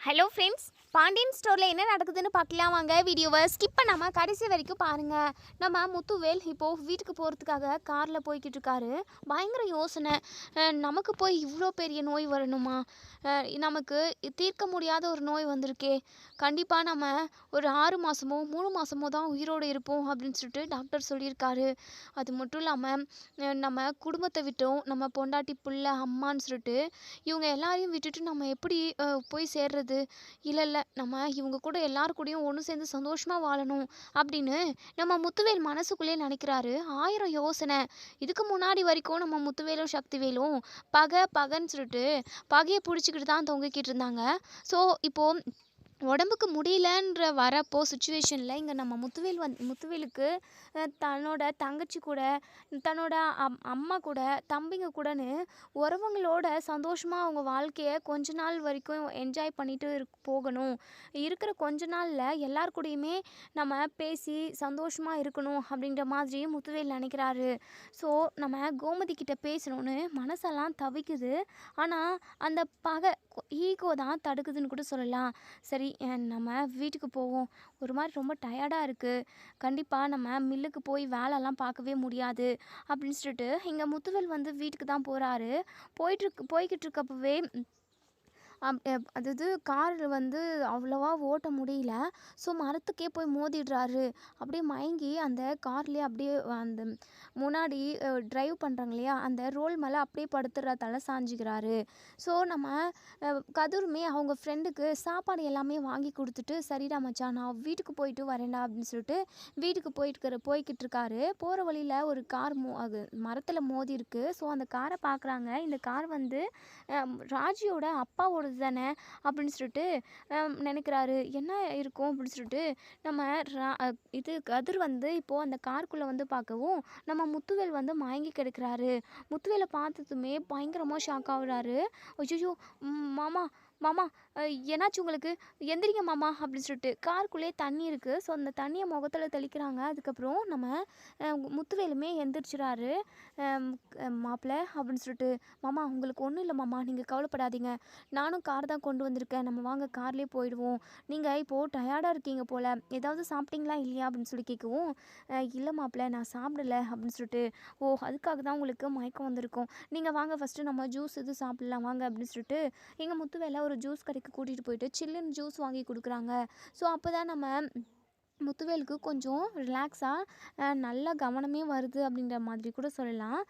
Hello friends, Pandian ஸ்டோரில் என்ன நடக்குதுன்னு பார்க்கலாம் வாங்க. வீடியோவை ஸ்கிப் பண்ணாமல் கடைசி வரைக்கும் பாருங்கள். நம்ம முத்துவேல் இப்போது வீட்டுக்கு போகிறதுக்காக காரில் போய்கிட்டு இருக்காரு. பயங்கர யோசனை. நமக்கு போய் இவ்வளோ பெரிய நோய் வரணுமா? நமக்கு தீர்க்க முடியாத ஒரு நோய் வந்திருக்கே. கண்டிப்பாக நம்ம ஒரு 6 மாதமோ 3 மாதமோ தான் உயிரோடு இருப்போம் அப்படின்னு சொல்லிட்டு டாக்டர் சொல்லியிருக்காரு. அது மட்டும் இல்லாமல் நம்ம குடும்பத்தை விட்டோம், நம்ம பொண்டாட்டி புள்ள அம்மான்னு சொல்லிட்டு இவங்க எல்லாரையும் விட்டுட்டு நம்ம எப்படி போய் சேர்றது? இல்ல நம்ம இவங்க கூட எல்லார் கூடயும் ஒன்று சேர்ந்து சந்தோஷமா வாழணும் அப்படின்னு நம்ம முத்துவேல் மனசுக்குள்ளே நினைக்கிறாரு. 1000 யோசனை. இதுக்கு முன்னாடி வரைக்கும் நம்ம முத்துவேலும் சக்திவேலும் பகைன்னு சொல்லிட்டு பகையை பிடிச்சிக்கிட்டு தான் தொங்கிக்கிட்டு இருந்தாங்க. ஸோ இப்போ உடம்புக்கு முடியலன்ற வரப்போ சுச்சுவேஷனில் இங்கே நம்ம முத்துவேலுக்கு தன்னோட தங்கச்சி கூட, தன்னோட அம்மா கூட, தம்பிங்க கூடன்னு உறவுங்களோட சந்தோஷமாக அவங்க வாழ்க்கையை கொஞ்ச நாள் வரைக்கும் என்ஜாய் பண்ணிட்டு போகணும். இருக்கிற கொஞ்ச நாளில் எல்லார் கூடயுமே நம்ம பேசி சந்தோஷமாக இருக்கணும் அப்படின்ற மாதிரி முத்துவேல் நினைக்கிறாரு. ஸோ நம்ம கோமதி கிட்ட பேசணும்னு மனசெல்லாம் தவிக்குது. ஆனால் அந்த பகை ஈகோ தான் தடுக்குதுன்னு கூட சொல்லலாம். சரி, நம்ம வீட்டுக்கு போவோம். ஒரு மாதிரி ரொம்ப டயர்டாக இருக்குது. கண்டிப்பாக நம்ம மில்லுக்கு போய் வேலைலாம் பார்க்கவே முடியாது அப்படின்னு சொல்லிட்டு இங்கே முத்துவேல் வீட்டுக்கு தான் போகிறாரு. போய்கிட்டு இருக்கப்பவே அதாவது கார் அவ்வளோவா ஓட்ட முடியல. ஸோ மரத்துக்கே போய் மோதிடுறாரு. அப்படியே மயங்கி அந்த கார்லேயே அப்படியே அந்த முன்னாடி ட்ரைவ் பண்ணுறாங்க இல்லையா, அந்த ரோல் மேலே அப்படியே படுத்துடுறா, தலை சாஞ்சிக்கிறாரு. ஸோ நம்ம கதிருமே அவங்க ஃப்ரெண்டுக்கு சாப்பாடு எல்லாமே வாங்கி கொடுத்துட்டு, சரிடா மச்சான் நான் வீட்டுக்கு போயிட்டு வரேன்டா அப்படின்னு சொல்லிட்டு வீட்டுக்கு போய்கிட்டு இருக்காரு. போகிற வழியில் ஒரு கார் அது மரத்தில் மோதி இருக்கு. ஸோ அந்த காரை பார்க்குறாங்க. இந்த கார் ராஜியோட அப்பாவோடது தானே அப்படின்னு சொல்லிட்டு நினைக்கிறாரு. என்ன இருக்கும் அப்படின்னு சொல்லிட்டு நம்ம இது கதிர் இப்போது அந்த காருக்குள்ளே பார்க்கவும் நம்ம முத்துவேல் மயங்கி கிடக்கிறாரு. முத்துவேலை பார்த்ததுமே பயங்கரமாக ஷாக் ஆகுறாரு. ஐயோ மாமா மாமா என்னாச்சு உங்களுக்கு? எந்திரிங்க மாமா அப்படின்னு சொல்லிட்டு காருக்குள்ளேயே தண்ணி இருக்குது. ஸோ அந்த தண்ணியை முகத்தில் தெளிக்கிறாங்க. அதுக்கப்புறம் நம்ம முத்துவேலுமே எந்திரிச்சிறாரு. மாப்பிள்ளை அப்படின்னு சொல்லிட்டு, மாமா உங்களுக்கு ஒன்றும் இல்லை மாமா, நீங்கள் கவலைப்படாதீங்க, நானும் கார் தான் கொண்டு வந்திருக்கேன், நம்ம வாங்க கார்லேயே போயிடுவோம், நீங்கள் இப்போது டயர்டாக இருக்கீங்க போல், ஏதாவது சாப்பிட்டீங்களா இல்லையா அப்படின்னு சொல்லி கேட்கவும், இல்லை மாப்பிள்ளை நான் சாப்பிடலை அப்படின்னு சொல்லிட்டு, ஓ அதுக்காக தான் உங்களுக்கு மயக்கம் வந்திருக்கும், நீங்கள் வாங்க ஃபஸ்ட்டு நம்ம ஜூஸ் எதுவும் சாப்பிட்லாம் வாங்க அப்படின்னு சொல்லிட்டு எங்கள் முத்துவேலை ஒரு ஜூஸ் கடைக்கு கூட்டிகிட்டு போயிட்டு சில்லுன்னு ஜூஸ் வாங்கி கொடுக்குறாங்க. ஸோ அப்போ தான் நம்ம முத்துவேலுக்கு கொஞ்சம் ரிலாக்ஸாக நல்ல கவனமே வருது அப்படின்ற மாதிரி கூட சொல்லலாம்.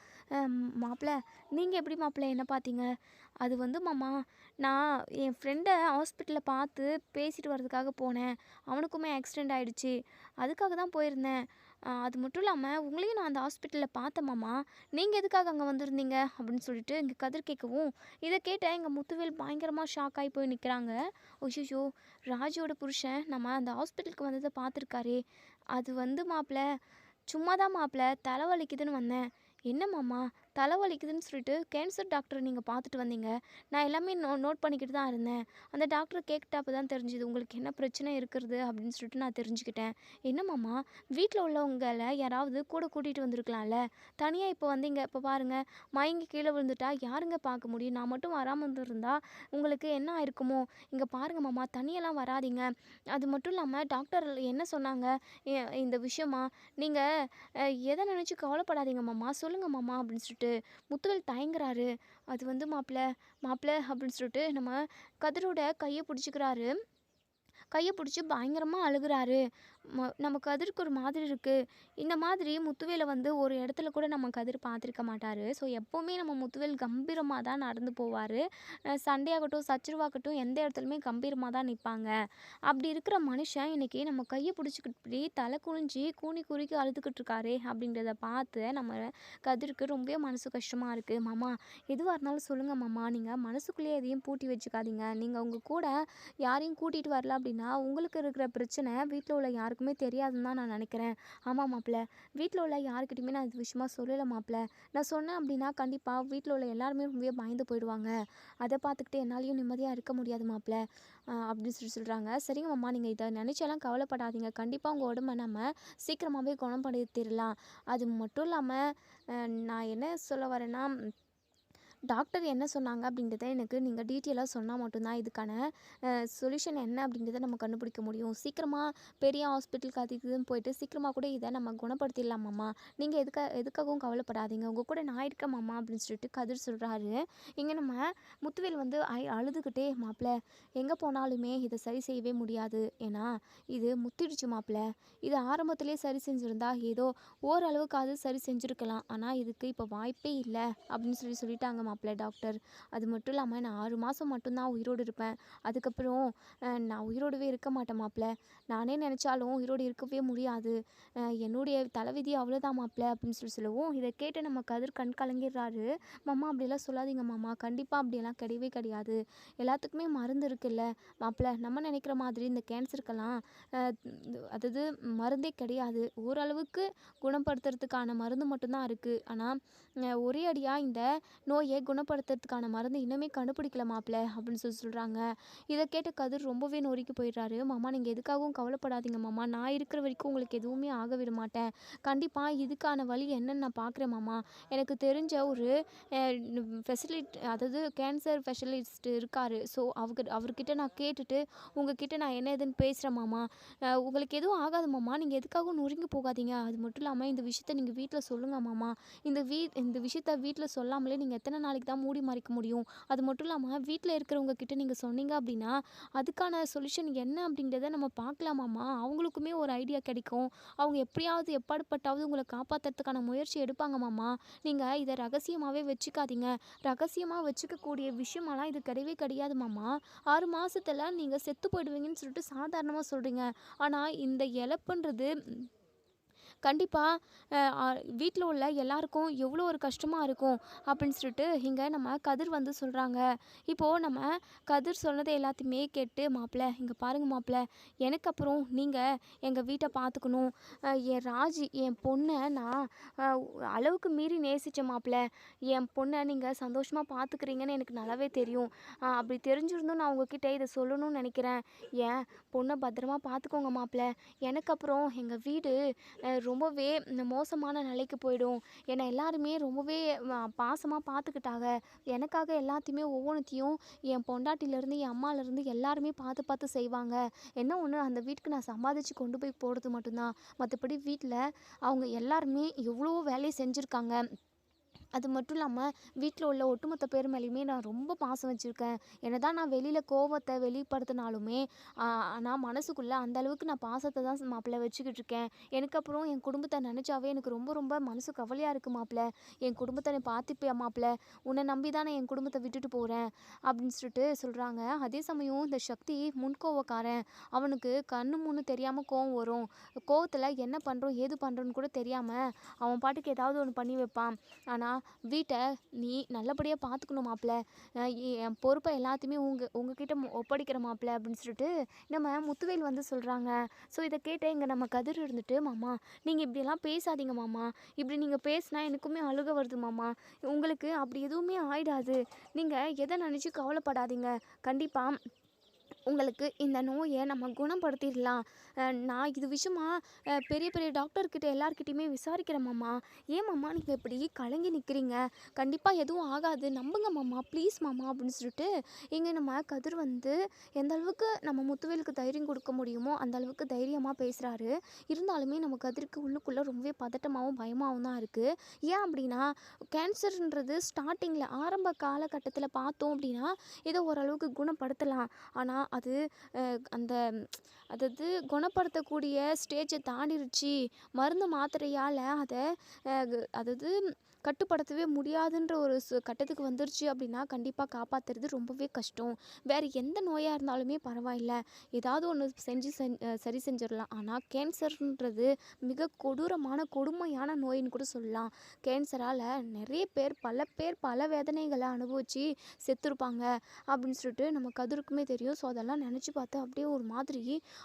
மாப்பிள்ளை நீங்கள் எப்படி மாப்பிள்ளை என்ன பார்த்தீங்க? அது மாமா, நான் என் ஃப்ரெண்டை ஹாஸ்பிட்டலில் பார்த்து பேசிட்டு வர்றதுக்காக போனேன். அவனுக்குமே ஆக்சிடெண்ட் ஆகிடுச்சு, அதுக்காக தான் போயிருந்தேன். அது மட்டும் இல்லாமல் உங்களையும் நான் அந்த ஹாஸ்பிட்டலில் பார்த்தேன் மாமா, நீங்கள் எதுக்காக அங்கே வந்திருந்தீங்க அப்படின்னு சொல்லிட்டு இங்கே கதிர் கேட்கவும், இதை கேட்ட எங்கள் முத்துவேல் பயங்கரமாக ஷாக் ஆகி போய் நிற்கிறாங்க. ஐயோ ராஜோட புருஷன் நம்ம அந்த ஹாஸ்பிட்டலுக்கு வந்ததை பார்த்துருக்காரே, அது மாப்பிள்ளை சும்மா தான் மாப்பிள்ளை தலை வலிக்குதுன்னு வந்தேன். என்ன மாமா தலை வலிக்குதுன்னு சொல்லிட்டு கேன்சர் டாக்டர் நீங்கள் பார்த்துட்டு வந்தீங்க, நான் எல்லாமே நோட் பண்ணிக்கிட்டு தான் இருந்தேன். அந்த டாக்டரை கேட்டப்போ தான் தெரிஞ்சுது உங்களுக்கு என்ன பிரச்சனை இருக்கிறது அப்படின்னு சொல்லிட்டு நான் தெரிஞ்சுக்கிட்டேன். என்ன மாமா வீட்டில் உள்ளவங்களை யாராவது கூட கூட்டிகிட்டு வந்திருக்கலாம்ல, தனியாக இப்போ வந்தீங்க, இப்போ பாருங்கள் மயங்கி கீழே விழுந்துட்டா யாருங்க பார்க்க முடியும்? நான் மட்டும் வராமல் இருந்திருந்தா உங்களுக்கு என்ன ஆயிருக்குமோ? இங்கே பாருங்கள் மாமா தனியெல்லாம் வராதிங்க. அது மட்டும் இல்லாமல் டாக்டர் என்ன சொன்னாங்க இந்த விஷயமா, நீங்கள் எதை நினச்சி கவலைப்படாதீங்க மாமா, சொல்லுங்கள் மாமா அப்படின்னு சொல்லிட்டு முத்துவேல் தயங்குறாரு. அது மாப்பிள்ளை அப்படின்னு சொல்லிட்டு நம்ம கதிரோட கையை பிடிச்சிக்கிறாரு. கையை பிடிச்சி பயங்கரமாக அழுகிறாரு. நம்ம கதிருக்கு ஒரு மாதிரி இருக்குது. இந்த மாதிரி முத்துவேலை ஒரு இடத்துல கூட நம்ம கதிர் பார்த்துருக்க மாட்டார். ஸோ எப்போவுமே நம்ம முத்துவேல் கம்பீரமாக தான் நடந்து போவார். சண்டையாகட்டும் சச்சரவாகட்டும் எந்த இடத்துலையுமே கம்பீரமாக தான் நிற்பாங்க. அப்படி இருக்கிற மனுஷன் இன்றைக்கி நம்ம கையை பிடிச்சிக்கிட்டு தலை குனிஞ்சி குறுக்கி அழுதுகிட்டு இருக்காரே அப்படின்றத பார்த்து நம்ம கதிருக்கு ரொம்பவே மனசு கஷ்டமாக இருக்குது. மாமா எதுவாக இருந்தாலும் சொல்லுங்கள் மாமா, நீங்கள் மனசுக்குள்ளேயே எதையும் பூட்டி வச்சுக்காதீங்க. நீங்கள் உங்கள் கூட யாரையும் கூட்டிகிட்டு வரல அப்படின்னா உங்களுக்கு இருக்கிற பிரச்சனை வீட்டில் உள்ள யாருக்குமே தெரியாதுன்னு தான் நான் நினைக்கிறேன். ஆமாம் மாப்பிள்ளை, வீட்டில் உள்ள யாருக்கிட்டையுமே நான் இது விஷயமா சொல்லலை மாப்பிள்ளை. நான் சொன்னேன் அப்படின்னா கண்டிப்பாக வீட்டில் உள்ள எல்லாருமே ரொம்பவே பயந்து போயிடுவாங்க. அதை பார்த்துக்கிட்டு என்னாலையும் நிம்மதியாக இருக்க முடியாது மாப்பிள்ளை அப்படின்னு சொல்கிறாங்க. சரிங்க மாமா, நீங்கள் இதை நினச்செல்லாம் கவலைப்படாதீங்க, கண்டிப்பாக உங்கள் உடம்பை நம்ம சீக்கிரமாகவே குணப்படுத்திடலாம். அது மட்டும் இல்லாமல் நான் என்ன சொல்ல வரேன்னா, டாக்டர் என்ன சொன்னாங்க அப்படின்றத எனக்கு நீங்கள் டீட்டெயிலாக சொன்னால் மட்டும்தான் இதுக்கான சொல்யூஷன் என்ன அப்படின்றத நம்ம கண்டுபிடிக்க முடியும். சீக்கிரமாக பெரிய ஹாஸ்பிட்டலுக்கு அது இதுன்னு போயிட்டு சீக்கிரமாக கூட இதை நம்ம குணப்படுத்திடலாமாம்மா. நீங்கள் எதுக்காகவும் கவலைப்படாதீங்க, உங்கள் கூட நான் இருக்கேன் மாமா அப்படின்னு சொல்லிட்டு கதிர் சொல்கிறாரு. இங்கே நம்ம முத்துவேல் வந்து அழுதுகிட்டே, மாப்பிள்ள எங்கே போனாலுமே இதை சரி செய்யவே முடியாது, ஏன்னா இது முத்திடுச்சு மாப்பிள்ள. இது ஆரம்பத்திலே சரி செஞ்சுருந்தா ஏதோ ஓரளவுக்கு அது சரி செஞ்சுருக்கலாம், ஆனால் இதுக்கு இப்போ வாய்ப்பே இல்லை அப்படின்னு சொல்லிட்டாங்க மாப்பிள்ள டாக்டர். அது மட்டும் இல்லாமல் நான் 6 மாதம் மட்டும்தான் உயிரோடு இருப்பேன், அதுக்கப்புறம் நான் உயிரோடவே இருக்க மாட்டேன் மாப்பிள்ள. நானே நினச்சாலும் உயிரோடு இருக்கவே முடியாது, என்னுடைய தலைவிதி அவ்வளோதான் மாப்பிள்ள அப்படின்னு சொல்லவும், இதை கேட்டு நம்ம கதிர் கண் கலங்கிடுறாரு. மாமா அப்படிலாம் சொல்லாதீங்க மாமா, கண்டிப்பாக அப்படியெல்லாம் கிடையவே கிடையாது, எல்லாத்துக்குமே மருந்து இருக்குல்ல மாப்பிள்ள. நம்ம நினைக்கிற மாதிரி இந்த கேன்சருக்கெல்லாம் அதாவது மருந்தே கிடையாது, ஓரளவுக்கு குணப்படுத்துறதுக்கான மருந்து மட்டும்தான் இருக்குது. ஆனால் ஒரே அடியாக இந்த நோயை குணப்படுத்துறதுக்கான மருந்து இன்னுமே கண்டுபிடிக்கல மாப்பிள்ள அப்படின்னு சொல்கிறாங்க. இதை கேட்ட கதிர் ரொம்பவே நொறுக்கி போயிடுறாரு. மாமா நீங்கள் எதுக்காகவும் கவலைப்படாதீங்க மாமா, நான் இருக்கிற வரைக்கும் உங்களுக்கு எதுவுமே ஆக விட மாட்டேன், கண்டிப்பாக இதுக்கான வழி என்னன்னு நான் பார்க்குறேன் மாமா. எனக்கு தெரிஞ்ச ஒரு அதாவது கேன்சர் ஸ்பெஷலிஸ்ட் இருக்கார், ஸோ அவர்கிட்ட நான் கேட்டுட்டு உங்ககிட்ட நான் என்ன ஏதுன்னு பேசுகிறேன் மாமா. உங்களுக்கு எதுவும் ஆகாது மாமா, நீங்கள் எதுக்காகவும் நொறுங்கி போகாதீங்க. அது மட்டும் இல்லாமல் இந்த விஷயத்த நீங்கள் வீட்டில் சொல்லுங்கள் மாமா. இந்த விஷயத்த வீட்டில் சொல்லாமலே நீங்கள் எத்தனை நாளைக்கு தான் மூடி மறைக்க முடியும். அது மட்டும் இல்லாமல் வீட்டில் இருக்கிறவங்க கிட்ட நீங்கள் சொன்னீங்க அப்படின்னா அதுக்கான சொல்யூஷன் என்ன அப்படின்றத நம்ம பார்க்கலாமாம்மா. அவங்களுக்குமே ஒரு ஐடியா கிடைக்கும், அவங்க எப்படியாவது எப்பாடுபட்டாவது உங்களை காப்பாற்றுறதுக்கான முயற்சி எடுப்பாங்க மாமா. நீங்கள் இதை ரகசியமாகவே வச்சுக்காதீங்க, ரகசியமாக வச்சுக்கக்கூடிய விஷயமெல்லாம் இது கிடையவே கிடையாது மாமா. 6 மாதத்தில் நீங்கள் செத்து போயிடுவீங்கன்னு சொல்லிட்டு சாதாரணமாக சொல்கிறீங்க, ஆனால் இந்த இழப்புன்றது கண்டிப்பாக வீட்டில் உள்ள எல்லாருக்கும் எவ்வளோ ஒரு கஷ்டமாக இருக்கும் அப்படின்னு சொல்லிட்டு இங்கே நம்ம கதிர் வந்து சொல்கிறாங்க. இப்போது நம்ம கதிர் சொன்னதை எல்லாத்தையுமே கேட்டு, மாப்பிள்ள இங்கே பாருங்கள் மாப்பிள்ள, எனக்கு அப்புறம் நீங்கள் எங்கள் வீட்டை பார்த்துக்கணும், என் ராஜி என் பொண்ணை நான் அளவுக்கு மீறி நேசித்தேன் மாப்பிள்ள, என் பொண்ணை நீங்கள் சந்தோஷமாக பார்த்துக்கிறீங்கன்னு எனக்கு நல்லாவே தெரியும், அப்படி தெரிஞ்சிருந்தும் நான் உங்ககிட்ட இதை சொல்லணும்னு நினைக்கிறேன், என் பொண்ணை பத்திரமா பார்த்துக்கோங்க மாப்பிள்ள. எனக்கு அப்புறம் எங்கள் வீடு ரொம்பவே மோசமான நிலைக்கு போயிடும், என்னை எல்லாருமே ரொம்பவே பாசமாக பார்த்துக்கிட்டாங்க, எனக்காக எல்லாத்தையுமே ஒவ்வொன்றுத்தையும் என் பொண்டாட்டிலேருந்து என் அம்மாலேருந்து எல்லாருமே பார்த்து பார்த்து செய்வாங்க, என்ன ஒன்று அந்த வீட்டுக்கு நான் சம்பாதிச்சு கொண்டு போய் போடுறது மட்டும்தான், மற்றபடி வீட்டில் அவங்க எல்லாருமே எவ்வளோ வேலையை செஞ்சுருக்காங்க, அது மட்டும் இல்லாமல் வீட்டில் உள்ள ஒட்டுமொத்த பேர் மேலேயுமே நான் ரொம்ப பாசம் வச்சுருக்கேன், என்ன தான் நான் வெளியில் கோவத்தை வெளிப்படுத்தினாலுமே நான் மனசுக்குள்ளே அந்த அளவுக்கு நான் பாசத்தை தான் மாப்பிள்ளை வச்சுக்கிட்டு இருக்கேன், எனக்கு அப்புறம் என் குடும்பத்தை நினச்சாவே எனக்கு ரொம்ப ரொம்ப மனசு கவலையாக இருக்குது மாப்பிள்ளை, என் குடும்பத்தை நீ பார்த்துப்பியா மாப்பிள்ளை, உன்னை நம்பி தான் நான் என் குடும்பத்தை விட்டுட்டு போகிறேன் அப்படின்னு சொல்லிட்டு சொல்கிறாங்க. அதே சமயம் இந்த சக்தி முன்கோவக்காரன், அவனுக்கு கண்ணு முன்னு தெரியாமல் கோவம் வரும், கோவத்தில் என்ன பண்ணுறோம் ஏது பண்ணுறோன்னு கூட தெரியாமல் அவன் பாட்டுக்கு ஏதாவது ஒன்று பண்ணி வைப்பான், ஆனால் வீட்டை நீ நல்லபடியாக பார்த்துக்கணும் மாப்பிள்ள, என் பொறுப்பை எல்லாத்தையுமே உங்ககிட்ட ஒப்படைக்கிற மாப்பிள்ள அப்படின்னு சொல்லிட்டு நம்ம முத்துவேல் வந்து சொல்கிறாங்க. ஸோ இதை கேட்ட இங்கே நம்ம கதிர் இருந்துட்டு, மாமா நீங்கள் இப்படியெல்லாம் பேசாதீங்க மாமா, இப்படி நீங்கள் பேசினா எனக்குமே அழுக வருது மாமா, உங்களுக்கு அப்படி எதுவுமே ஆயிடாது, நீங்கள் எதை நினச்சி கவலைப்படாதீங்க, கண்டிப்பாக உங்களுக்கு இந்த நோயை நம்ம குணப்படுத்திடலாம், நான் இது விஷயமா பெரிய பெரிய டாக்டர்கிட்ட எல்லார்கிட்டையுமே விசாரிக்கிறேன் மாமா, ஏன் மாமா நீங்கள் இப்படி கலங்கி நிற்கிறீங்க, கண்டிப்பாக எதுவும் ஆகாது நம்புங்க மாமா ப்ளீஸ் மாமா அப்படின்னு சொல்லிட்டு இங்கே நம்ம கதிர் வந்து எந்த அளவுக்கு நம்ம முத்துவேலுக்கு தைரியம் கொடுக்க முடியுமோ அந்த அளவுக்கு தைரியமாக பேசுகிறாரு. இருந்தாலுமே நம்ம கதிருக்கு உள்ளுக்குள்ளே ரொம்பவே பதட்டமாகவும் பயமாகவும் தான் இருக்குது. ஏன் அப்படின்னா கேன்சர்ன்றது ஸ்டார்டிங்கில் ஆரம்ப காலகட்டத்தில் பார்த்தோம் அப்படின்னா ஏதோ ஓரளவுக்கு குணப்படுத்தலாம், ஆனால் அது அந்த அதாவது குணப்படுத்தக்கூடிய ஸ்டேஜை தாண்டிருச்சு, மருந்து மாத்திரையால் அதை அதாவது கட்டுப்படுத்தவே முடியாதுன்ற ஒரு கட்டத்துக்கு வந்துருச்சு அப்படின்னா கண்டிப்பாக காப்பாற்றுறது ரொம்பவே கஷ்டம். வேறு எந்த நோயாக இருந்தாலுமே பரவாயில்ல, ஏதாவது ஒன்று சரி செஞ்சிடலாம், ஆனால் கேன்சர்ன்றது மிக கொடூரமான கொடுமையான நோயின்னு கூட சொல்லலாம். கேன்சரால் நிறைய பேர் பல வேதனைகளை அனுபவித்து செத்துருப்பாங்க அப்படின்னு சொல்லிட்டு நம்ம கதிருக்குமே தெரியும். ஸோ அதெல்லாம் நினச்சி பார்த்து அப்படியே ஒரு மாதிரி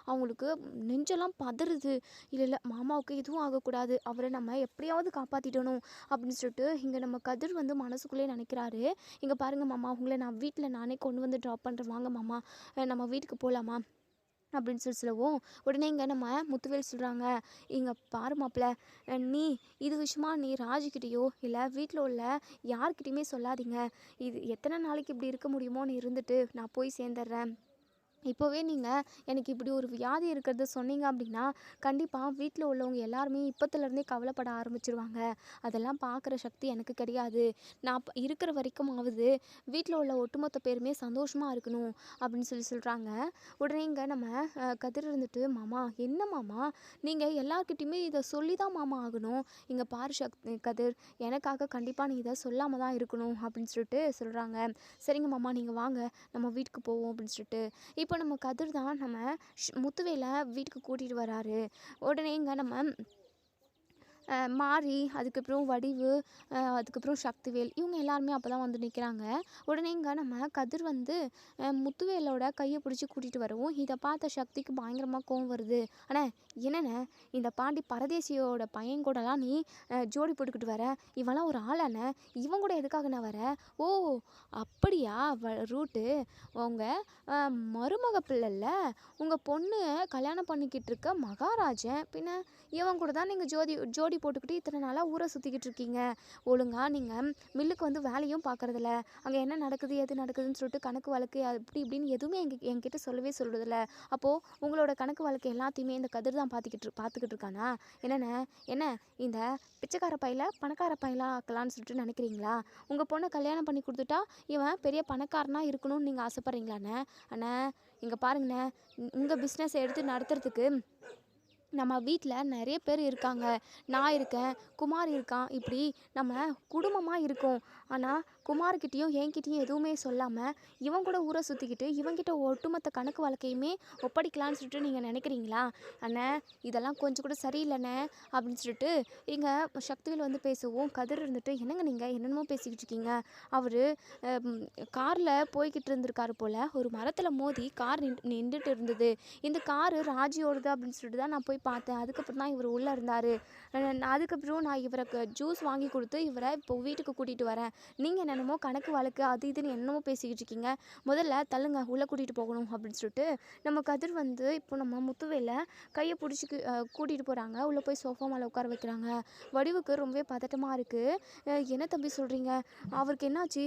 அவங்களுக்கு நெஞ்செல்லாம் பதறுது. இல்லை மாமாவுக்கு எதுவும் ஆகக்கூடாது, அவரை நம்ம எப்படியாவது காப்பாற்றிடணும் அப்படின்னு சொல்லிட்டு இங்கே நம்ம கதிர் வந்து மனசுக்குள்ளே நினைக்கிறாரு. இங்கே பாருங்கள் மாமா, உங்களை நான் வீட்டில் நானே கொண்டு வந்து ட்ராப் பண்ணுறேன், வாங்க மாமா நம்ம வீட்டுக்கு போகலாமா. அப்படின்னு சொல்லவும், உடனே இங்கே நம்ம முத்துவேல் சொல்கிறாங்க, இங்கே பாரு மாப்பிள்ள, நீ இது விஷயமா நீ ராஜுக்கிட்டேயோ இல்லை வீட்டில் உள்ள யார்கிட்டையுமே சொல்லாதீங்க. இது எத்தனை நாளைக்கு இப்படி இருக்க முடியுமோ நீ இருந்துட்டு நான் போய் சேர்ந்துடுறேன். இப்போவே நீங்கள் எனக்கு இப்படி ஒரு வியாதி இருக்கிறத சொன்னீங்க அப்படின்னா கண்டிப்பாக வீட்டில் உள்ளவங்க எல்லாருமே இப்போத்துலேருந்தே கவலைப்பட ஆரம்பிச்சிருவாங்க. அதெல்லாம் பார்க்குற சக்தி எனக்கு கிடையாது. நான் இருக்கிற வரைக்குமாவது வீட்டில் உள்ள ஒட்டுமொத்த பேருமே சந்தோஷமாக இருக்கணும் அப்படின்னு சொல்கிறாங்க. உடனே இங்கே நம்ம கதிர் இருந்துட்டு, மாமா என்ன மாமா, நீங்கள் எல்லார்கிட்டையுமே இதை சொல்லி தான் மாமா ஆகணும். இங்கே பாரு கதிர், எனக்காக கண்டிப்பாக நீ இதை சொல்லாமல் தான் இருக்கணும் அப்படின்னு சொல்கிறாங்க. சரிங்க மாமா, நீங்கள் வாங்க நம்ம வீட்டுக்கு போவோம் அப்படின்னு இப்போ நம்ம கதிர் தான் நம்ம முத்துவேலை வீட்டுக்கு கூட்டிகிட்டு வராரு. உடனே இங்கே நம்ம மாறி, அதுக்கப்புறம் வடிவு, அதுக்கப்புறம் சக்திவேல், இவங்க எல்லாருமே அப்போ தான் வந்து நிற்கிறாங்க. உடனே இங்கே நம்ம கதிர் வந்து முத்துவேலோட கையை பிடிச்சி கூட்டிகிட்டு வரவும் இதை பார்த்த சக்திக்கு பயங்கரமாக கோவம் வருது. ஆனால் என்னென்ன இந்த பாண்டி பரதேசியோட பையன் கூடலாம் நீ ஜோடி போட்டுக்கிட்டு வர, இவெல்லாம் ஒரு ஆளானே, இவன் கூட எதுக்காக நான் வர? ஓ அப்படியா ரூட்டு, உங்கள் மருமக பிள்ளைல உங்கள் பொண்ணு கல்யாணம் பண்ணிக்கிட்டு இருக்க மகாராஜன், பின்ன இவன் கூட தான் நீங்கள் ஜோடி போட்டுக்கிட்டு இத்தனை நாளாக ஊரை சுற்றிக்கிட்டு இருக்கீங்க. ஒழுங்கா நீங்கள் மில்லுக்கு வந்து வேலையும் பார்க்குறதில்ல, அங்கே என்ன நடக்குது எது நடக்குதுன்னு சொல்லிட்டு கணக்கு வழக்கு அப்படி இப்படின்னு எதுவுமே என்கிட்ட சொல்லவே சொல்கிறதில்ல. அப்போது உங்களோட கணக்கு வழக்கு எல்லாத்தையுமே இந்த கதிர் தான் பார்த்துக்கிட்டு இருக்கானா? என்ன இந்த பிச்சைக்கார பையில பணக்கார பையலாக ஆக்கலான்னு சொல்லிட்டு நினைக்கிறீங்களா? உங்கள் பொண்ணை கல்யாணம் பண்ணி கொடுத்துட்டா இவன் பெரிய பணக்காரனாக இருக்கணும்னு நீங்கள் ஆசைப்பட்றீங்களாண்ணே? அண்ணே இங்கே பாருங்கண்ணே, உங்கள் பிஸ்னஸை எடுத்து நடத்துறதுக்கு நம்ம வீட்டில் நிறைய பேர் இருக்காங்க. நான் இருக்கேன், குமார் இருக்கான், இப்படி நம்ம குடும்பமாக இருக்கோம். ஆனால் குமார்கிட்டையும் என்கிட்டையும் எதுவுமே சொல்லாமல் இவன் கூட ஊரை சுற்றிக்கிட்டு இவங்கிட்ட ஒட்டுமொத்த கணக்கு வழக்கையுமே ஒப்படைக்கலான்னு சொல்லிட்டு நீங்கள் நினைக்கிறீங்களா? அண்ணே இதெல்லாம் கொஞ்சம் கூட சரியில்லைண்ணே அப்படின்னு சொல்லிட்டு இங்கே சக்திவேல் வந்து பேசவும், கதிர் இருந்துட்டு, என்னங்க நீங்கள் என்னென்னமோ பேசிக்கிட்டு இருக்கீங்க. அவர் காரில் போய்கிட்டு இருந்திருக்காரு போல், ஒரு மரத்தில் மோதி கார் நின்றுட்டு இருந்தது. இந்த காரு ராஜியோடது அப்படின்னு சொல்லிட்டு தான் நான் போய் பார்த்தேன். அதுக்கப்புறம் தான் இவர் உள்ளே இருந்தார். அதுக்கப்புறம் நான் இவருக்கு ஜூஸ் வாங்கி கொடுத்து இவரை இப்போ வீட்டுக்கு கூட்டிகிட்டு வரேன். நீங்கள் என்னென்னமோ கணக்கு வழக்கு அது இதுன்னு என்னமோ பேசிக்கிட்டு இருக்கீங்க. முதல்ல தள்ளுங்க, உள்ளே கூட்டிகிட்டு போகணும் அப்படின்னு சொல்லிட்டு நம்ம கதிர் வந்து இப்போ நம்ம முத்துவேலை கையை பிடிச்சி கூட்டிகிட்டு போகிறாங்க. உள்ளே போய் சோஃபா மேலே உட்கார வைக்கிறாங்க. வடிவுக்கு ரொம்பவே பதட்டமாக இருக்குது. என்ன தம்பி சொல்கிறீங்க, அவருக்கு என்னாச்சு?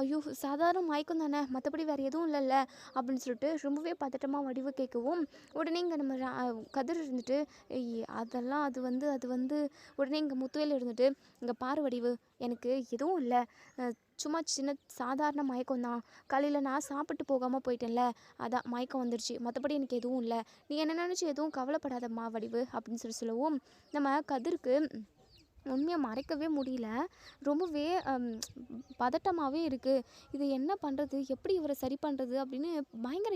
ஐயோ சாதாரண மயக்கம் தானே, மற்றபடி வேறு எதுவும் இல்லைல்ல அப்படின்னு சொல்லிட்டு ரொம்பவே பதட்டமாக வடிவு கேட்கவும், உடனே இங்கே நம்ம கதிர் இருந்துட்டு, அதெல்லாம் அது வந்து உடனே இங்கே முத்துவேல் இருந்துட்டு, இங்கே பாரு வடிவு, எனக்கு எதுவும் இல்லை, சும்மா சின்ன சாதாரண மயக்கம் தான். காலையில் நான் சாப்பிட்டு போகாமல் போயிட்டேன்ல, அதான் மயக்கம் வந்துடுச்சு, மற்றபடி எனக்கு எதுவும் இல்லை, நீ என்ன நினச்சி எதுவும் கவலைப்படாதம்மா வடிவு அப்படின்னு சொல்லவும், நம்ம கதிருக்கு உண்மையை மறைக்கவே முடியல. ரொம்பவே பதட்டமாகவே இருக்குது. இது என்ன பண்ணுறது, எப்படி இவரை சரி பண்ணுறது அப்படின்னு பயங்கர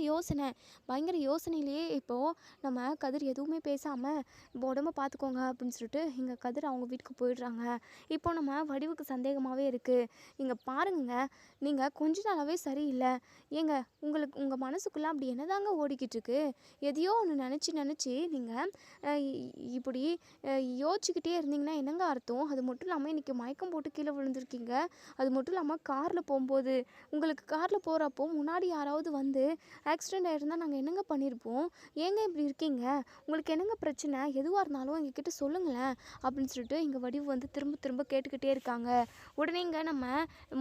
யோசனையிலேயே இப்போது நம்ம கதிர் எதுவுமே பேசாமல் உடம்ப பார்த்துக்கோங்க அப்படின்னு சொல்லிட்டு இங்கே கதிர் அவங்க வீட்டுக்கு போயிடுறாங்க. இப்போ நம்ம வடிவுக்கு சந்தேகமாகவே இருக்குது. இங்கே பாருங்க, நீங்கள் கொஞ்ச நாளாகவே சரியில்லை. ஏங்க உங்கள் மனசுக்குள்ளே அப்படி என்னதாங்க ஓடிக்கிட்டு இருக்கு? எதையோ ஒன்று நினச்சி நீங்கள் இப்படி யோசிச்சுக்கிட்டே இருந்தீங்கன்னா என்னங்க அர்த்தம்? அது மட்டும் இல்லாமல் இன்றைக்கி மயக்கம் போட்டு கீழே விழுந்திருக்கீங்க. அது மட்டும் இல்லாமல் காரில் போகும்போது உங்களுக்கு காரில் போகிறப்போ முன்னாடி யாராவது வந்து ஆக்சிடெண்ட் ஆகிருந்தா நாங்கள் என்னங்க பண்ணியிருப்போம்? ஏங்க இப்படி இருக்கீங்க? உங்களுக்கு என்னங்க பிரச்சனை? எதுவாக இருந்தாலும் எங்ககிட்ட சொல்லுங்களேன் அப்படின்னு சொல்லிட்டு இங்கே வடிவு வந்து திரும்ப திரும்ப கேட்டுக்கிட்டே இருக்காங்க. உடனே இங்கே நம்ம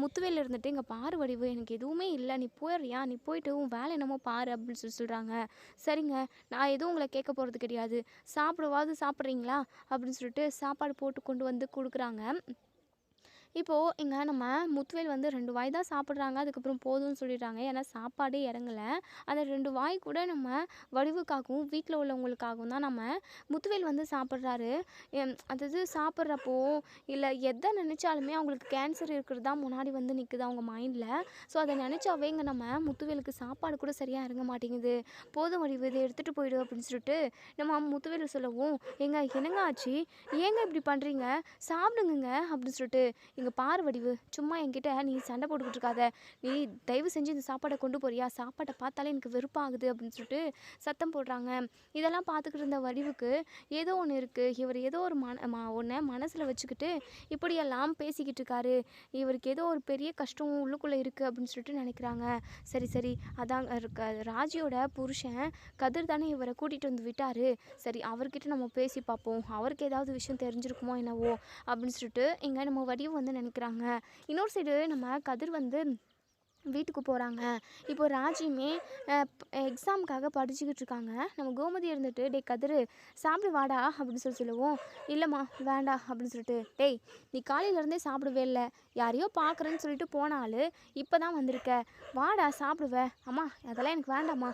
முத்துவேல் இருந்துட்டு, இங்கே பாரு வடிவு, எனக்கு எதுவுமே இல்லை, நீ போயிடுறியா, நீ போயிட்டு உன் வேலை என்னமோ பாரு அப்படின்னு சொல்கிறாங்க. சரிங்க, நான் எதுவும் உங்களை கேட்க போகிறது கிடையாது, சாப்பிட்றீங்களா அப்படின்னு சொல்லிட்டு சாப்பாடு போட்டு கொண்டு வந்து கொடுக்குறாங்க. இப்போது இங்கே நம்ம முத்துவேல் வந்து 2 வாய் தான் சாப்பிட்றாங்க. அதுக்கப்புறம் போதும்னு சொல்லிடுறாங்க. ஏன்னா சாப்பாடே இறங்கலை. அந்த 2 வாய் கூட நம்ம வடிவுக்காகவும் வீட்டில் உள்ளவங்களுக்காகவும் தான் நம்ம முத்துவேல் வந்து சாப்பிட்றாரு. அதாவது சாப்பிட்றப்போ இல்லை எதை நினச்சாலுமே அவங்களுக்கு கேன்சர் இருக்கிறது தான் முன்னாடி வந்து நிற்குது அவங்க மைண்டில். ஸோ அதை நினச்சாவே இங்கே நம்ம முத்துவேலுக்கு சாப்பாடு கூட சரியாக இறங்க மாட்டேங்குது. போதும் வடிவு, இதை எடுத்துகிட்டு போயிடு அப்படின்னு சொல்லிட்டு நம்ம முத்துவேல் சொல்லவும், என்னங்க ஆச்சு, ஏங்க இப்படி பண்ணுறீங்க, சாப்பிடுங்க அப்படின்னு சொல்லிட்டு இங்கே பாரு வடிவு, சும்மா என்கிட்ட நீ சண்டை போட்டுக்கிட்டு இருக்காத, நீ தயவு செஞ்சு இந்த சாப்பாடை கொண்டு போறியா, சாப்பாட்டை பார்த்தாலே எனக்கு வெறுப்பாகுது அப்படின்னு சொல்லிட்டு சத்தம் போடுறாங்க. இதெல்லாம் பார்த்துக்கிட்டு இருந்த வடிவுக்கு ஏதோ ஒன்று இருக்குது, இவர் ஏதோ ஒரு ஒன்றை மனசில் வச்சுக்கிட்டு இப்படியெல்லாம் பேசிக்கிட்டு இருக்காரு, இவருக்கு ஏதோ ஒரு பெரிய கஷ்டம் உள்ளுக்குள்ளே இருக்குது அப்படின்னு சொல்லிட்டு நினைக்கிறாங்க. சரி சரி, அதான் ராஜியோட புருஷன் கதிர் தானே இவரை கூட்டிகிட்டு வந்து விட்டார், சரி அவர்கிட்ட நம்ம பேசி பார்ப்போம், அவருக்கு ஏதாவது விஷயம் தெரிஞ்சிருக்குமோ என்னவோ அப்படின்னு சொல்லிட்டு இங்கே நம்ம வடிவு வந்து நினைக்கிறாங்க. இன்னொரு சைடு நம்ம கதிர் வந்து வீட்டுக்கு போகிறாங்க. இப்போ ராஜியுமே எக்ஸாமுக்காக படிச்சுக்கிட்டு இருக்காங்க. நம்ம கோமதி இருந்துட்டு டே கதிர் சாப்பிடு வாடா அப்படின்னு சொல்லுவோம். இல்லைம்மா வேண்டா அப்படின்னு சொல்லிட்டு, டேய் நீ காலையிலேருந்தே சாப்பிடவே இல்லை, யாரையோ பார்க்குறேன்னு சொல்லிட்டு போனாலும் இப்போ தான் வந்திருக்க, வாடா சாப்பிடுவ. அம்மா அதெல்லாம் எனக்கு வேண்டாம்மா.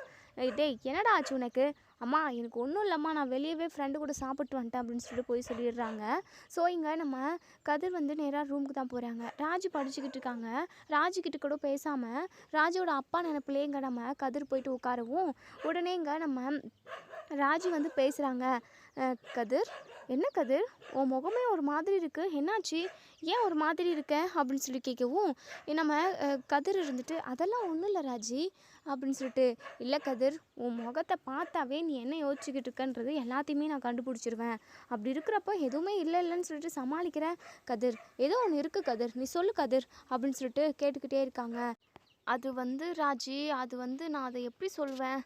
டேய் என்னடா ஆச்சு உனக்கு? அம்மா எனக்கு ஒன்றும் இல்லைம்மா, நான் வெளியவே ஃப்ரெண்டு கூட சாப்பிட்டு வந்துட்டேன் அப்படின்னு சொல்லிட்டு போய் சொல்லிடுறாங்க. ஸோ இங்கே நம்ம கதிர் வந்து நேராக ரூமுக்கு தான் போகிறாங்க. ராஜி படிச்சுக்கிட்டு இருக்காங்க. ராஜிக்கிட்ட கூட பேசாமல் ராஜியோட அப்பா நினைப்பிலே இங்கே நம்ம கதிர் போயிட்டு உட்காரவும் உடனே இங்கே நம்ம ராஜி வந்து பேசுகிறாங்க. கதிர், என்ன கதிர் உன் முகமே ஒரு மாதிரி இருக்குது, என்னாச்சு, ஏன் ஒரு மாதிரி இருக்க அப்படின்னு சொல்லி கேட்கவும் நம்ம கதிர் இருந்துட்டு அதெல்லாம் ஒன்றும் இல்லை ராஜி அப்படின்னு சொல்லிட்டு, இல்லை கதிர் உன் முகத்தை பார்த்தாவே நீ என்ன யோசிச்சுக்கிட்டு இருக்கன்றது எல்லாத்தையுமே நான் கண்டுபிடிச்சிருவேன், அப்படி இருக்கிறப்ப எதுவுமே இல்லைன்னு சொல்லிட்டு சமாளிக்கிறேன் கதிர், ஏதோ ஒன்று இருக்குது கதிர், நீ சொல்லு கதிர் அப்படின்னு சொல்லிட்டு கேட்டுக்கிட்டே இருக்காங்க. அது வந்து ராஜி, அது வந்து நான் அதை எப்படி சொல்வேன்,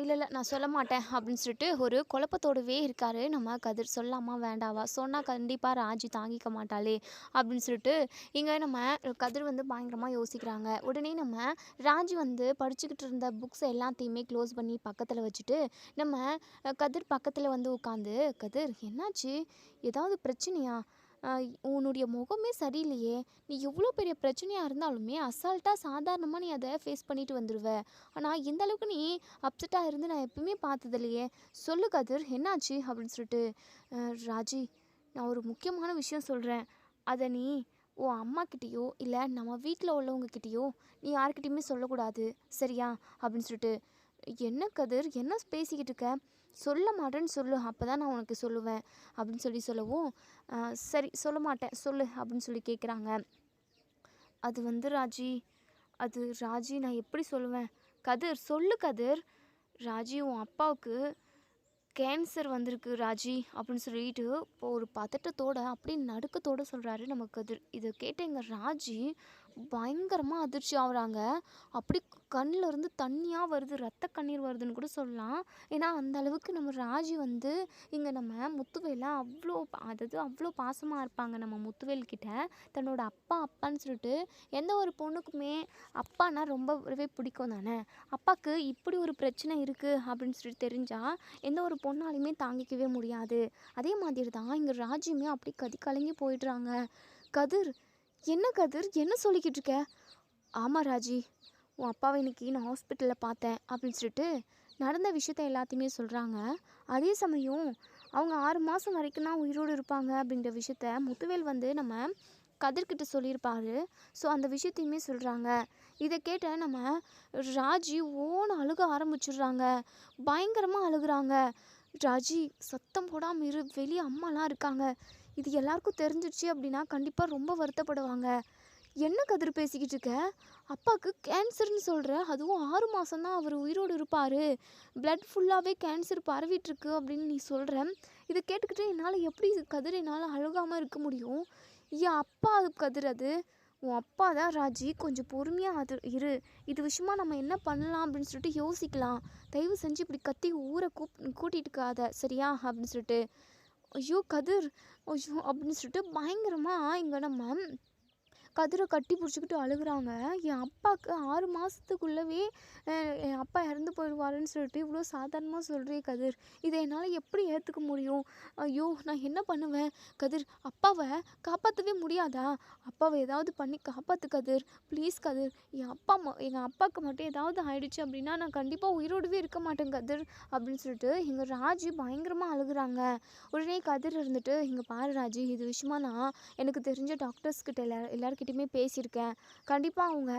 இல்லை நான் சொல்ல மாட்டேன் அப்படின்னு சொல்லிட்டு ஒரு குழப்பத்தோடவே இருக்காரு நம்ம கதிர். சொல்லாமா வேண்டாவா, சொன்னால் கண்டிப்பாக ராஜி தாங்கிக்க மாட்டாளே அப்படின்னு சொல்லிட்டு இங்கே நம்ம கதிர் வந்து பயங்கரமாக யோசிக்கிறாங்க. உடனே நம்ம ராஜி வந்து படிச்சுக்கிட்டு இருந்த புக்ஸ் எல்லாத்தையுமே க்ளோஸ் பண்ணி பக்கத்தில் வச்சுட்டு நம்ம கதிர் பக்கத்தில் வந்து உட்காந்து, கதிர் என்னாச்சு, ஏதாவது பிரச்சனையா, உன்னுடைய முகமே சரியில்லையே, நீ எவ்வளோ பெரிய பிரச்சனையாக இருந்தாலுமே அசால்ட்டாக சாதாரணமாக நீ அதை ஃபேஸ் பண்ணிட்டு வந்துடுவ, ஆனால் இந்த அளவுக்கு நீ அப்செட்டாக இருந்து நான் எப்பவுமே பார்த்ததில்லையே, சொல்லு கதிர் என்னாச்சு அப்படின்னு சொல்லிட்டு. ராஜி நான் ஒரு முக்கியமான விஷயம் சொல்கிறேன், அதை நீ உன் அம்மாக்கிட்டேயோ இல்லை நம்ம வீட்டில் உள்ளவங்கக்கிட்டேயோ நீ யார்கிட்டையுமே சொல்லக்கூடாது சரியா அப்படின்னு சொல்லிட்டு. என்ன கதிர் என்ன பேசிக்கிட்டு இருக்க, சொல்ல மாட்டேன்னு சொல்லு, அப்போ தான் நான் உனக்கு சொல்லுவேன் அப்படின்னு சொல்லவும், சரி சொல்ல மாட்டேன் சொல்லு அப்படின்னு சொல்லி கேட்குறாங்க. அது வந்து ராஜி, அது ராஜி நான் எப்படி சொல்லுவேன், கதிர் சொல்லு கதிர், ராஜி உன் அப்பாவுக்கு கேன்சர் வந்திருக்கு ராஜி அப்படின்னு சொல்லிட்டு இப்போ ஒரு பதட்டத்தோட அப்படியே நடுக்கத்தோடு சொல்கிறாரு நம்ம கதிர். இதை கேட்ட எங்கள் ராஜி பயங்கரமாக அதிர்ச்சி ஆகுறாங்க. அப்படி கண்ணில் இருந்து தண்ணியாக வருது, ரத்த கண்ணீர் வருதுன்னு கூட சொல்லலாம். ஏன்னா அந்த அளவுக்கு நம்ம ராஜி வந்து இங்கே நம்ம முத்துவேலை அவ்வளோ பாசமாக இருப்பாங்க நம்ம முத்துவேல் கிட்ட. தன்னோட அப்பான்னு சொல்லிட்டு எந்த ஒரு பொண்ணுக்குமே அப்பானா ரொம்பவே பிடிக்கும் தானே. அப்பாவுக்கு இப்படி ஒரு பிரச்சனை இருக்குது அப்படின்னு சொல்லிட்டு தெரிஞ்சால் எந்த ஒரு பொண்ணாலையுமே தாங்கிக்கவே முடியாது. அதே மாதிரி தான் இங்கே ராஜியுமே அப்படி கலங்கி போயிடுறாங்க. கதிர் என்ன கதிர் என்ன சொல்லிக்கிட்டு இருக்க? ஆமாம் ராஜி, உன் அப்பாவை இன்னைக்கு நான் ஹாஸ்பிட்டலில் பார்த்தேன் அப்படின்னு சொல்லிட்டு நடந்த விஷயத்த எல்லாத்தையுமே சொல்கிறாங்க. அதே சமயம் அவங்க 6 மாதம் வரைக்கும் தான் உயிரோடு இருப்பாங்க அப்படிங்கிற விஷயத்த முத்துவேல் வந்து நம்ம கதிர்கிட்ட சொல்லியிருப்பாரு. ஸோ அந்த விஷயத்தையுமே சொல்கிறாங்க. இதை கேட்ட நம்ம ராஜி ஓன்னு அழுக ஆரம்பிச்சிடுறாங்க. பயங்கரமாக அழுகுறாங்க. ராஜி சத்தம் போடாமல் இரு, வெளியே அம்மாலாம் இருக்காங்க, இது எல்லாருக்கும் தெரிஞ்சிடுச்சு அப்படின்னா கண்டிப்பாக ரொம்ப வருத்தப்படுவாங்க. என்ன கதிர் பேசிக்கிட்டு இருக்க, அப்பாவுக்கு கேன்சர்னு சொல்கிற, அதுவும் 6 மாதம்தான் அவர் உயிரோடு இருப்பார், பிளட் ஃபுல்லாகவே கேன்சர் பரவிட்டுருக்கு அப்படின்னு நீ சொல்கிற, இதை கேட்டுக்கிட்டு என்னால் எப்படி கதிர் என்னால் அழுகாமல் இருக்க முடியும்? என் அப்பா அது கதிர், அது உன் அப்பா தான் ராஜி, கொஞ்சம் பொறுமையாக அது இரு, இது விஷயமா நம்ம என்ன பண்ணலாம் அப்படின்னு சொல்லிட்டு யோசிக்கலாம், தயவு செஞ்சு இப்படி கத்தி ஊரை கூட்டிகிட்டு இருக்காத சரியா அப்படின்னு சொல்லிட்டு. ஐயோ கதிர், ஐயோ அப்படின்னு சொல்லிட்டு பயங்கரமாக இங்கே நம்ம கதிரை கட்டி பிடிச்சிக்கிட்டு அழுகுறாங்க. என் அப்பாவுக்கு 6 மாதத்துக்குள்ளவே என் அப்பா இறந்து போயிடுவாருன்னு சொல்லிட்டு இவ்வளோ சாதாரணமாக சொல்கிறே கதிர், இதை என்னால் எப்படி ஏற்றுக்க முடியும்? ஐயோ நான் என்ன பண்ணுவேன் கதிர், அப்பாவை காப்பாற்றவே முடியாதா? அப்பாவை ஏதாவது பண்ணி காப்பாற்று கதிர், ப்ளீஸ் கதிர், எங்கள் அப்பாவுக்கு மட்டும் ஏதாவது ஆயிடுச்சு அப்படின்னா நான் கண்டிப்பாக உயிரோடவே இருக்க மாட்டேன் கதிர் அப்படின்னு சொல்லிட்டு எங்கள் ராஜி பயங்கரமாக அழுகுறாங்க. உடனே கதிர் இருந்துட்டு, இங்கே பாரு ராஜி, இது விஷயமா நான் எனக்கு தெரிஞ்ச டாக்டர்ஸ்கிட்ட எல்லாருக்கிட்டையும் எல்லார்கிட்டயுமே பேசியிருக்கேன். கண்டிப்பாக அவங்க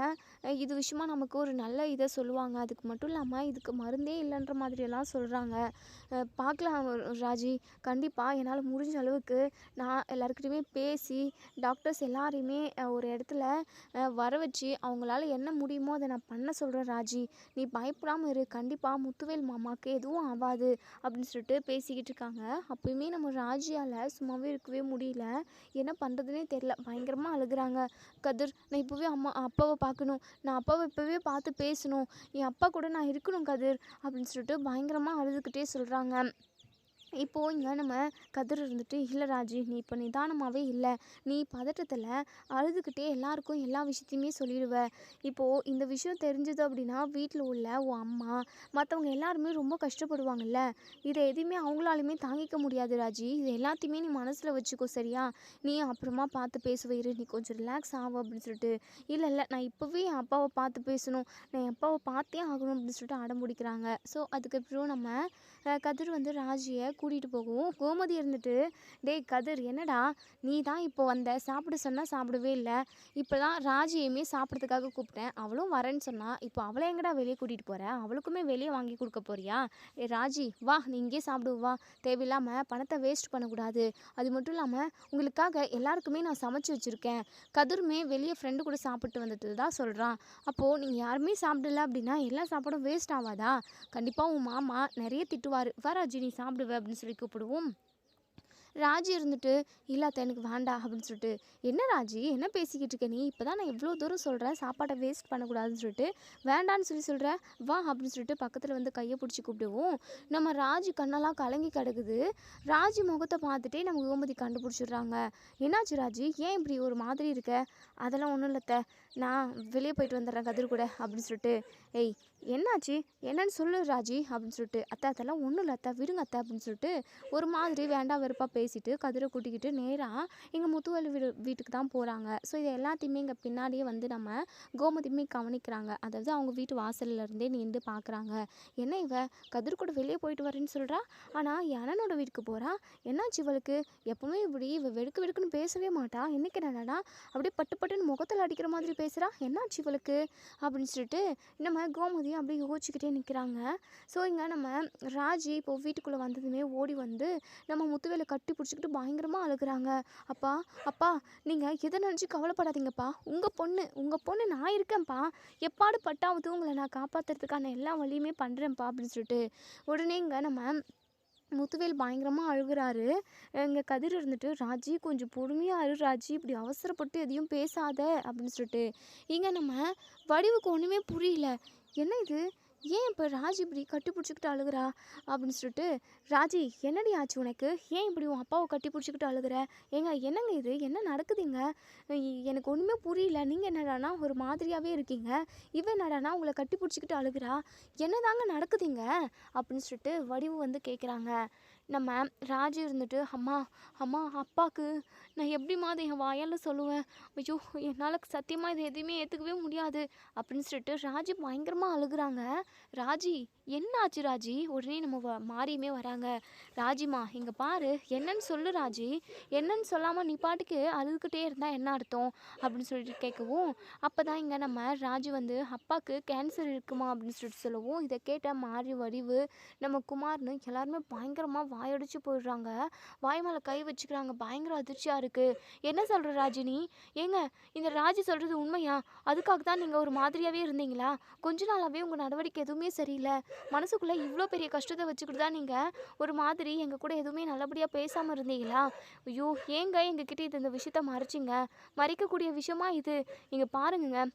இது விஷயமா நமக்கு ஒரு நல்ல இதை சொல்லுவாங்க. அதுக்கு மட்டும் இல்லாமல் இதுக்கு மருந்தே இல்லைன்ற மாதிரியெல்லாம் சொல்கிறாங்க. பார்க்கலாம் ராஜி. கண்டிப்பாக என்னால் முடிஞ்ச அளவுக்கு நான் எல்லாருக்கிட்டையுமே பேசி டாக்டர்ஸ் எல்லாரையுமே ஒரு இடத்துல வர வச்சு அவங்களால என்ன முடியுமோ அதை நான் பண்ண சொல்கிறேன் ராஜி. நீ பயப்படாமல் இரு. கண்டிப்பாக முத்துவேல் மாமாவுக்கு எதுவும் ஆகாது அப்படின்னு சொல்லிட்டு பேசிக்கிட்டு இருக்காங்க. அப்பயுமே நம்ம ராஜியால் சும்மாவே இருக்கவே முடியல. என்ன பண்ணுறதுனே தெரில. பயங்கரமாக அழுகுறாங்க. கதிர், நான் இப்போவே அப்பாவை பார்க்கணும். நான் அப்பாவை இப்போவே பார்த்து பேசணும். என் அப்பா கூட நான் இருக்கணும் கதிர் அப்படின்னு சொல்லிட்டு பயங்கரமாக அழுதுகிட்டே சொல்கிறாங்க. இப்போது இங்கே நம்ம கதிர் இருந்துட்டு, இல்லை ராஜி, நீ இப்போ நிதானமாகவே இல்லை. நீ பதட்டத்தில் அழுதுகிட்டே எல்லாருக்கும் எல்லா விஷயத்தையுமே சொல்லிடுவ. இப்போது இந்த விஷயம் தெரிஞ்சது அப்படின்னா வீட்டில் உள்ள உன் அம்மா மற்றவங்க எல்லாருமே ரொம்ப கஷ்டப்படுவாங்கல்ல. இதை எதையுமே அவங்களாலுமே தாங்கிக்க முடியாது ராஜி. இது எல்லாத்தையுமே நீ மனசில் வச்சுக்கோ, சரியா? நீ அப்புறமா பார்த்து பேசுவீரு. நீ கொஞ்சம் ரிலாக்ஸ் ஆகும் அப்படின்னு சொல்லிட்டு, இல்லை இல்லை, நான் இப்போவே என் அப்பாவை பார்த்து பேசணும். நான் என் அப்பாவை பார்த்தே ஆகணும் அப்படின்னு சொல்லிட்டு அடம் பிடிக்கிறாங்க. ஸோ அதுக்கப்புறம் நம்ம கதிர் வந்து ராஜியை கூட்டிகிட்டு போகவும், கோமதி இருந்துட்டு, டேய் கதிர், என்னடா நீ தான் இப்போ வந்த, சாப்பிட சொன்னால் சாப்பிடவே இல்லை. இப்போ தான் ராஜியுமே சாப்பிட்றதுக்காக கூப்பிட்டேன், அவளும் வரேன்னு சொன்னா. இப்போ அவளை எங்கடா வெளியே கூட்டிகிட்டு போகிற? அவளுக்குமே வெளியே வாங்கி கொடுக்க போறியா? ராஜி, வா, நீ இங்கே சாப்பிடுவா. வா. தேவையில்லாமல் பணத்தை வேஸ்ட் பண்ணக்கூடாது. அது மட்டும் இல்லாமல் உங்களுக்காக எல்லாருக்குமே நான் சமைச்சு வச்சுருக்கேன். கதிருமே வெளியே ஃப்ரெண்டு கூட சாப்பிட்டு வந்துட்டு தான் சொல்கிறான். அப்போது நீங்கள் யாருமே சாப்பிடல அப்படின்னா எல்லா சாப்பாடும் வேஸ்ட் ஆகாதா? கண்டிப்பாக உன் மாமா நிறைய திட்டுவார். வா ராஜி, நீ சாப்பிடுவ அப்படின்னு சொல்லி கூப்பிடுவோம். ராஜி இருந்துட்டு, இல்லாத எனக்கு வேண்டாம் அப்படின்னு சொல்லிட்டு, என்ன ராஜி, என்ன பேசிக்கிட்டு இருக்க நீ? இப்போ தான் நான் எவ்வளோ தூரம் சொல்கிறேன் சாப்பாட்டை வேஸ்ட் பண்ணக்கூடாதுன்னு சொல்லிட்டு, வேண்டான்னு சொல்கிறேன். வா அப்படின்னு சொல்லிட்டு பக்கத்தில் வந்து கையை பிடிச்சி கூப்பிடுவோம். நம்ம ராஜி கண்ணெல்லாம் கலங்கி கிடக்குது. ராஜி முகத்தை பார்த்துட்டே நம்ம கோமதி கண்டுபிடிச்சிடுறாங்க. என்னாச்சு ராஜி, ஏன் இப்படி ஒரு மாதிரி இருக்க? அதெல்லாம் ஒன்றும் இல்லத்த, நான் வெளியே போயிட்டு வந்துடுறேன் கதிர் கூட அப்படின்னு சொல்லிட்டு, ஏய் என்னாச்சு, என்னன்னு சொல்லு ராஜி அப்படின்னு சொல்லிட்டு, அத்தை அதெல்லாம் ஒன்றும் இல்லை அத்தை, விடுங்க அத்தை அப்படின்னு சொல்லிட்டு ஒரு மாதிரி வேண்டாம் வெறுப்பாக பேசிட்டு கதிரை கூட்டிக்கிட்டு நேராக எங்கள் முத்துவேல் வீட்டுக்கு தான் போகிறாங்க. ஸோ இது எல்லாத்தையுமே இங்கே பின்னாடியே வந்து நம்ம கோமதியுமே கவனிக்கிறாங்க. அதாவது அவங்க வீட்டு வாசல்ல இருந்தே நின்று பார்க்குறாங்க. என்ன இவ கதிர் கூட வெளியே போயிட்டு வரேன்னு சொல்கிறா, ஆனால் அண்ணனோட வீட்டுக்கு போகிறா. என்னாச்சு இவளுக்கு? எப்பவுமே இப்படி இவ வெடுக்கு வெடுக்குன்னு பேசவே மாட்டா. இன்னைக்கு என்னடா அப்படியே பட்டு பட்டுன்னு முகத்தில் அடிக்கிற மாதிரி பேசுகிறா. என்னாச்சு இவளுக்கு அப்படின்னு சொல்லிட்டு நம்ம கோமதியும் அப்படியே யோசிச்சுக்கிட்டே நிற்கிறாங்க. ஸோ இங்கே நம்ம ராஜி இப்போ வீட்டுக்குள்ளே வந்ததுமே ஓடி வந்து நம்ம முத்துவேலை கட்டி பிடிச்சிக்கிட்டு பயங்கரமாக அழுகுறாங்க. அப்பா, அப்பா, நீங்கள் எதை நினச்சி கவலைப்படாதீங்கப்பா. உங்கள் பொண்ணு நான் இருக்கேன்ப்பா. எப்பாடு பட்டாவது உங்களை நான் காப்பாற்றுறதுக்கான எல்லா வழியுமே பண்ணுறேன்ப்பா அப்படின்னு சொல்லிட்டு உடனே இங்கே நம்ம முத்துவேல் பயங்கரமாக அழுகுறாரு. இங்கே கதிர் இருந்துட்டு, ராஜி கொஞ்சம் பொறுமையாக அழு ராஜி, இப்படி அவசரப்பட்டு எதையும் பேசாத அப்படின்னு சொல்லிட்டு, இங்கே நம்ம வடிவுக்கு ஒன்றுமே புரியல. என்ன இது, ஏன் இப்போ ராஜி இப்படி கட்டி பிடிச்சிக்கிட்டு அழுகுறா அப்படின்னு சொல்லிட்டு, ராஜி என்னடி ஆச்சு உனக்கு? ஏன் இப்படி உன் அப்பாவை கட்டி பிடிச்சிக்கிட்டு அழுகுற? ஏங்க என்னங்க இது, என்ன நடக்குதுங்க? எனக்கு ஒன்றுமே புரியல. நீங்கள் என்னடானா ஒரு மாதிரியாகவே இருக்கீங்க. இவன் என்னடானா உங்களை கட்டி பிடிச்சிக்கிட்டு அழுகுறா. என்னதாங்க நடக்குதுங்க அப்படின்னு சொல்லிட்டு வடிவு வந்து கேட்குறாங்க. நம்ம ராஜி இருந்துட்டு, அம்மா அம்மா, அப்பாவுக்கு நான் எப்படிம்மா அதை என் வாயால் சொல்லுவேன்? ஐயோ, என்னால் சத்தியமாக இது எதுவுமே ஏற்றுக்கவே முடியாது அப்படின்னு சொல்லிட்டு ராஜி பயங்கரமாக அழுகுறாங்க. ராஜி, என்ன ஆச்சு ராஜி? உடனே நம்ம மாறியுமே வராங்க. ராஜிமா இங்கே பாரு, என்னன்னு சொல்லு ராஜி. என்னன்னு சொல்லாமல் நீ பாட்டுக்கு அழுதுகிட்டே இருந்தால் என்ன அர்த்தம் அப்படின்னு சொல்லிட்டு கேட்கவும், அப்போ தான் இங்கே நம்ம ராஜி வந்து அப்பாவுக்கு கேன்சர் இருக்குமா அப்படின்னு சொல்லிட்டு சொல்லவும், இதை கேட்ட மாறி வடிவு நம்ம குமார்னு எல்லாருமே பயங்கரமாக வாயடிச்சு போயிடுறாங்க. வாய் மேலே கை வச்சுக்கிறாங்க. பயங்கர அதிர்ச்சியாக இருக்குது. என்ன சொல்கிற ராஜினி? ஏங்க இந்த ராஜி சொல்கிறது உண்மையா? அதுக்காக தான் நீங்கள் ஒரு மாதிரியாகவே இருந்தீங்களா? கொஞ்ச நாளாகவே உங்கள் நடவடிக்கை எதுவுமே சரியில்லை. மனசுக்குள்ளே இவ்வளோ பெரிய கஷ்டத்தை வச்சுக்கிட்டு தான் நீங்கள் ஒரு மாதிரி எங்கள் கூட எதுவுமே நல்லபடியாக பேசாமல் இருந்தீங்களா? ஐயோ, ஏங்க எங்ககிட்ட இந்த விஷயத்த மறைச்சிங்க? மறைக்கக்கூடிய விஷயமா இது? நீங்கள் பாருங்க,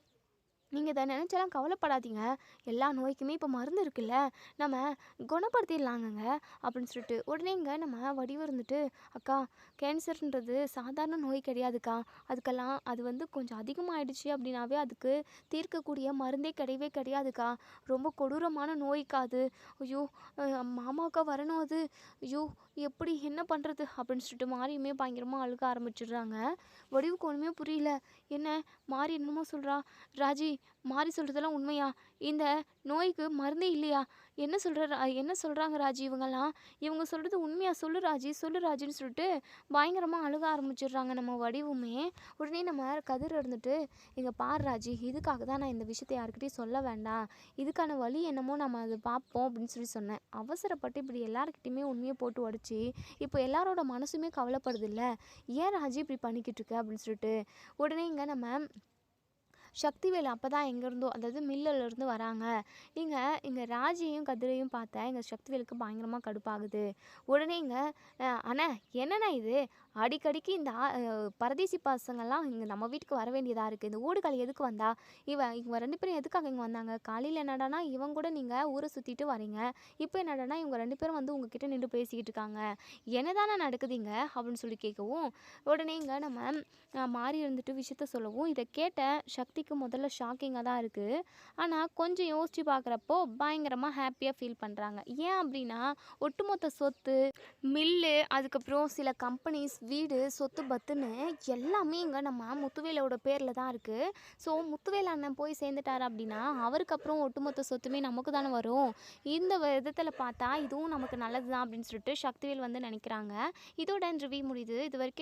நீங்கள் இதை நினச்செல்லாம் கவலைப்படாதீங்க. எல்லா நோய்க்குமே இப்போ மருந்து இருக்குல்ல, நம்ம குணப்படுத்திடலாங்கங்க அப்படின்னு சொல்லிட்டு உடனே இங்கே நம்ம வடிவு இருந்துட்டு, அக்கா கேன்சர்ன்றது சாதாரண நோய் கிடையாதுக்கா. அதுக்கெல்லாம் அது வந்து கொஞ்சம் அதிகமாகிடுச்சு அப்படின்னாவே அதுக்கு தீர்க்கக்கூடிய மருந்தே கிடையவே கிடையாதுக்கா. ரொம்ப கொடூரமான நோய்க்கா அது. ஐயோ, மாமாக்கா வரணும் அது. ஐயோ, எப்படி என்ன பண்ணுறது அப்படின்னு சொல்லிட்டு மாறியுமே பயங்கரமாக அழுக ஆரம்பிச்சிடுறாங்க. வடிவுக்கு ஒன்றுமே புரியல. என்ன மாறி என்னமோ சொல்கிறா. ராஜி மாறி சொல்றதெல்லாம் உண்மையா? இந்த நோய்க்கு மருந்தே இல்லையா? என்ன சொல்றாங்க ராஜி இவங்கலாம்? இவங்க சொல்றது உண்மையா? சொல்லு ராஜி, சொல்லு ராஜின்னு சொல்லிட்டு பயங்கரமா அழுக ஆரம்பிச்சுடுறாங்க நம்ம வடிவுமே. உடனே நம்ம கதிர் இருந்துட்டு, "இங்க பாரு ராஜி, இதுக்காக தான் நான் இந்த விஷயத்த யார்கிட்டயும் சொல்ல வேண்டாம். இதுக்கான வழி என்னமோ நம்ம அத பார்ப்போம்" அப்படின்னு சொன்னேன். அவசரப்பட்டு இப்படி எல்லார்கிட்டயுமே உண்மைய போட்டு உடைச்சு, இப்போ எல்லாரோட மனசுமே கவலைப்படுதுல்ல. "ஏன் ராஜி இப்படி பண்ணிக்கிட்டு இருக்க?" அப்படின்னு சொல்லிட்டு. உடனே இங்க நம்ம சக்திவேல் அப்பதான் எங்கேருந்தோ, அதாவது மில்லுலேருந்து வராங்க. இங்க இங்க ராஜியையும் கதிரையும் பார்த்தா எங்க சக்திவேலுக்கு பயங்கரமா கடுப்பாகுது. உடனே இங்க "அண்ணே என்னண்ணே இது? அடிக்கடிக்கு இந்த பரதேசி பசங்கள்லாம் இங்க நம்ம வீட்டுக்கு வர வேண்டியதா இருக்கு. இந்த ஊடுகாலி எதுக்கு வந்தா? இவங்க 2 பேரும் எதுக்காக இங்க வந்தாங்க? காலையில என்னடான்னா இவன் கூட நீங்க ஊர சுத்திட்டு வரீங்க. இப்போ என்னடான்னா இவங்க 2 பேரும் வந்து உங்ககிட்ட நின்று பேசிக்கிட்டு இருக்காங்க. என்னதானே நடக்குது இங்க?" அப்படின்னு சொல்லி கேட்கவும், உடனே இங்க நம்ம மாறி இருந்துட்டு விஷயத்த சொல்லவும், இத கேட்ட சக்திக்கு முதல்ல ஷாக்கிங்கா தான் இருக்கு. ஆனா கொஞ்சம் யோசிச்சு பார்க்குறப்போ பயங்கரமா ஹேப்பியா ஃபீல் பண்றாங்க. ஏன் அப்படின்னா, ஒட்டுமொத்த சொத்து, மில்லு, அதுக்கப்புறம் சில கம்பெனிஸ், வீடு, சொத்து பத்துன்னு எல்லாமே இங்க நம்ம முத்துவேலோட பேர்ல தான் இருக்கு. ஸோ முத்துவேல் அண்ணன் போய் சேர்ந்துட்டாரு அப்படின்னா, அவருக்கு அப்புறம் ஒட்டுமொத்த சொத்துமே நமக்கு தானே வரும். இந்த விதத்துல பார்த்தா இதுவும் நமக்கு நல்லது தான் அப்படின்னு சொல்லிட்டு சக்திவேல் வந்து நினைக்கிறாங்க. இதோட ரிவ்யூ முடியுது. இதுவரைக்கும்